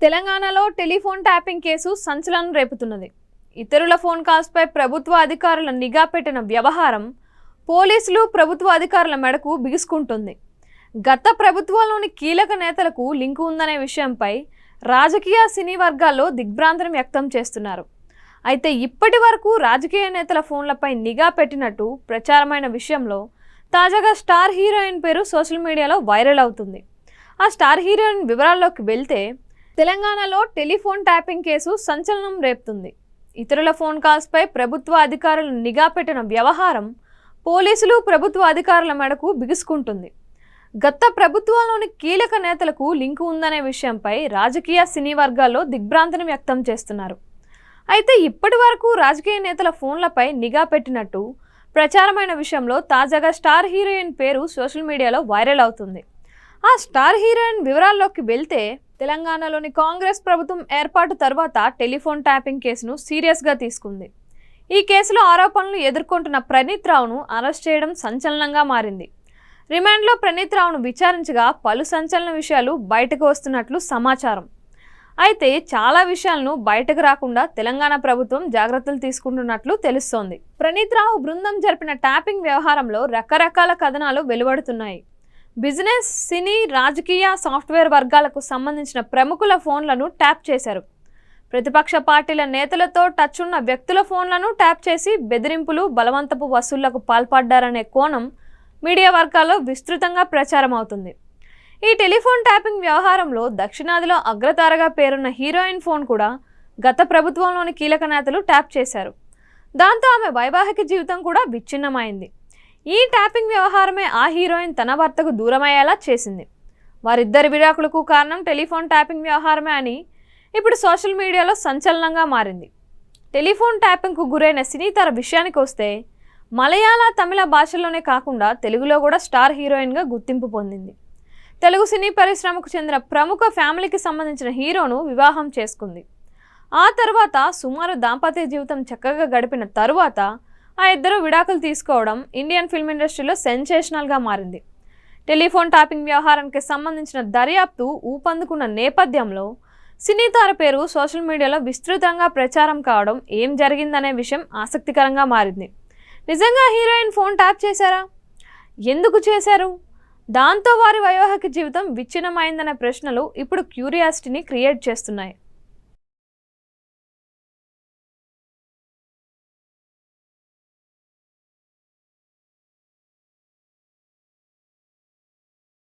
తెలంగాణలో telephone tapping case సంచలనం రేపుతున్నది. ఇతరుల ఫోన్ కాల్స్పై ప్రభుత్వ అధికారుల నిఘా పెట్టిన వ్యవహారం పోలీసులు ప్రభుత్వ అధికారుల మెడకు బిగుసుకుంటుంది. గత ప్రభుత్వంలోని కీలక నేతలకు లింకు ఉందనే విషయంపై రాజకీయ సినీ వర్గాల్లో దిగ్భ్రాంతిని వ్యక్తం చేస్తున్నారు. అయితే ఇప్పటి వరకు రాజకీయ నేతల ఫోన్లపై నిఘా పెట్టినట్టు ప్రచారమైన విషయంలో తాజాగా స్టార్ హీరోయిన్ పేరు సోషల్ మీడియాలో వైరల్ అవుతుంది. ఆ స్టార్ హీరోయిన్ వివరాల్లోకి వెళ్తే తెలంగాణలో టెలిఫోన్ ట్యాపింగ్ కేసు సంచలనం రేపుతుంది. ఇతరుల ఫోన్ కాల్స్పై ప్రభుత్వ అధికారులు నిఘా పెట్టిన వ్యవహారం పోలీసులు ప్రభుత్వ అధికారుల మెడకు బిగుసుకుంటుంది. గత ప్రభుత్వంలోని కీలక నేతలకు లింకు ఉందనే విషయంపై రాజకీయ సినీ వర్గాల్లో దిగ్భ్రాంతిని వ్యక్తం చేస్తున్నారు. అయితే ఇప్పటి వరకు రాజకీయ నేతల ఫోన్లపై నిఘా పెట్టినట్టు ప్రచారమైన విషయంలో తాజాగా స్టార్ హీరోయిన్ పేరు సోషల్ మీడియాలో వైరల్ అవుతుంది. ఆ స్టార్ హీరోయిన్ వివరాల్లోకి వెళ్తే తెలంగాణలోని కాంగ్రెస్ ప్రభుత్వం ఏర్పాటు తర్వాత టెలిఫోన్ ట్యాపింగ్ కేసును సీరియస్గా తీసుకుంది. ఈ కేసులో ఆరోపణలు ఎదుర్కొంటున్న ప్రణీత్ రావును అరెస్ట్ చేయడం సంచలనంగా మారింది. రిమాండ్లో ప్రణీత్ రావును విచారించగా పలు సంచలన విషయాలు బయటకు వస్తున్నట్లు సమాచారం. అయితే చాలా విషయాలను బయటకు రాకుండా తెలంగాణ ప్రభుత్వం జాగ్రత్తలు తీసుకుంటున్నట్లు తెలుస్తోంది. ప్రణీత్ రావు బృందం జరిపిన ట్యాపింగ్ వ్యవహారంలో రకరకాల కథనాలు వెలువడుతున్నాయి. బిజినెస్, సినీ, రాజకీయ, సాఫ్ట్వేర్ వర్గాలకు సంబంధించిన ప్రముఖుల ఫోన్లను ట్యాప్ చేశారు. ప్రతిపక్ష పార్టీల నేతలతో టచ్ ఉన్న వ్యక్తుల ఫోన్లను ట్యాప్ చేసి బెదిరింపులు, బలవంతపు వసూళ్లకు పాల్పడ్డారనే కోణం మీడియా వర్గాల్లో విస్తృతంగా ప్రచారం అవుతుంది. ఈ టెలిఫోన్ ట్యాపింగ్ వ్యవహారంలో దక్షిణాదిలో అగ్రతారగా పేరున్న హీరోయిన్ ఫోన్ కూడా గత ప్రభుత్వంలోని కీలక నేతలు ట్యాప్ చేశారు. దాంతో ఆమె వైవాహిక జీవితం కూడా విచ్ఛిన్నమైంది. ఈ ట్యాపింగ్ వ్యవహారమే ఆ హీరోయిన్ తన భర్తకు దూరమయ్యేలా చేసింది. వారిద్దరి విడాకులకు కారణం టెలిఫోన్ ట్యాపింగ్ వ్యవహారమే అని ఇప్పుడు సోషల్ మీడియాలో సంచలనంగా మారింది. టెలిఫోన్ ట్యాపింగ్కు గురైన సినీ తార విషయానికి వస్తే మలయాళ, తమిళ భాషల్లోనే కాకుండా తెలుగులో కూడా స్టార్ హీరోయిన్గా గుర్తింపు పొందింది. తెలుగు సినీ పరిశ్రమకు చెందిన ప్రముఖ ఫ్యామిలీకి సంబంధించిన హీరోను వివాహం చేసుకుంది. ఆ తర్వాత సుమారు దాంపత్య జీవితం చక్కగా గడిపిన తరువాత ఆ ఇద్దరు విడాకులు తీసుకోవడం ఇండియన్ ఫిల్మ్ ఇండస్ట్రీలో సెన్సేషనల్గా మారింది. టెలిఫోన్ ట్యాపింగ్ వ్యవహారానికి సంబంధించిన దర్యాప్తు ఊపందుకున్న నేపథ్యంలో సినీ తార పేరు సోషల్ మీడియాలో విస్తృతంగా ప్రచారం కావడం, ఏం జరిగిందనే విషయం ఆసక్తికరంగా మారింది. నిజంగా హీరోయిన్ ఫోన్ ట్యాప్ చేశారా? ఎందుకు చేశారు? దాంతో వారి వైవాహిక జీవితం విచ్ఛిన్నమైందనే ప్రశ్నలు ఇప్పుడు క్యూరియాసిటీని క్రియేట్ చేస్తున్నాయి.